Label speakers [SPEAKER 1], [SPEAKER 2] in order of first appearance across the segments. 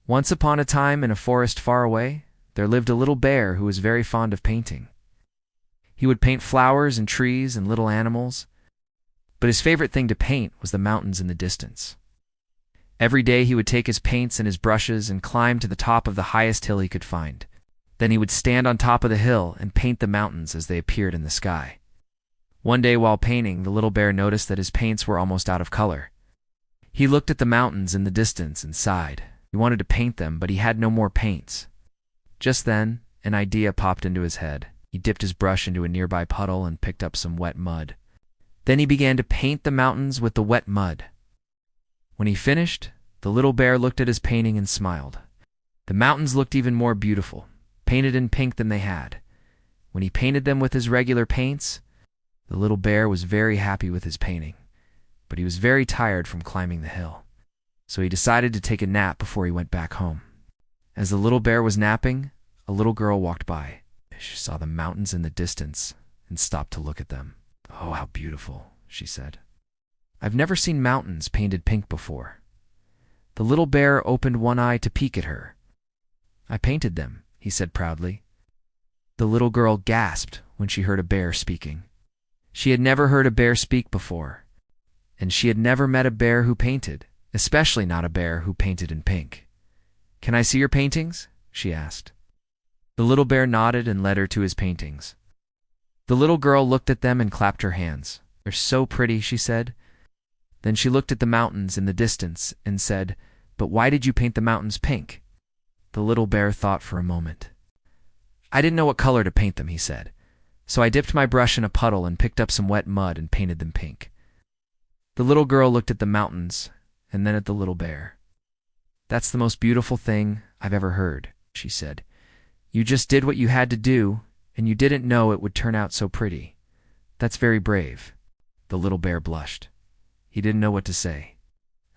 [SPEAKER 1] Once upon a time, in a forest far away, there lived a little bear who was very fond of painting. He would paint flowers and trees and little animals, but his favorite thing to paint was the mountains in the distance. Every day he would take his paints and his brushes and climb to the top of the highest hill he could find. Then he would stand on top of the hill and paint the mountains as they appeared in the sky. One day while painting, the little bear noticed that his paints were almost out of color. He looked at the mountains in the distance and sighed. He wanted to paint them, but he had no more paints. Just then, an idea popped into his head. He dipped his brush into a nearby puddle and picked up some wet mud. Then he began to paint the mountains with the wet mud. When he finished, the little bear looked at his painting and smiled. The mountains looked even more beautiful, painted in pink than they had. When he painted them with his regular paints, the little bear was very happy with his painting, but he was very tired from climbing the hill. So he decided to take a nap before he went back home. As the little bear was napping, a little girl walked by. She saw the mountains in the distance and stopped to look at them. "Oh, how beautiful," she said. "I've never seen mountains painted pink before." The little bear opened one eye to peek at her. "I painted them," he said proudly. The little girl gasped when she heard a bear speaking. She had never heard a bear speak before, and she had never met a bear who painted, especially not a bear who painted in pink. "Can I see your paintings?" she asked. The little bear nodded and led her to his paintings. The little girl looked at them and clapped her hands. "They're so pretty," she said. Then she looked at the mountains in the distance and said, "But why did you paint the mountains pink?" The little bear thought for a moment. "I didn't know what color to paint them," he said. "So I dipped my brush in a puddle and picked up some wet mud and painted them pink." The little girl looked at the mountains and then at the little bear. "That's the most beautiful thing I've ever heard," she said. "You just did what you had to do, and you didn't know it would turn out so pretty. That's very brave." The little bear blushed. He didn't know what to say.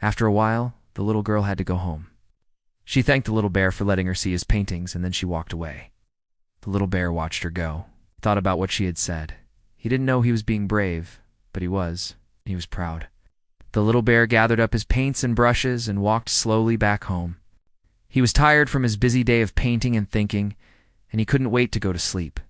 [SPEAKER 1] After a while, the little girl had to go home. She thanked the little bear for letting her see his paintings, and then she walked away. The little bear watched her go, thought about what she had said. He didn't know he was being brave, but he was. He was proud. The little bear gathered up his paints and brushes and walked slowly back home. He was tired from his busy day of painting and thinking, and he couldn't wait to go to sleep.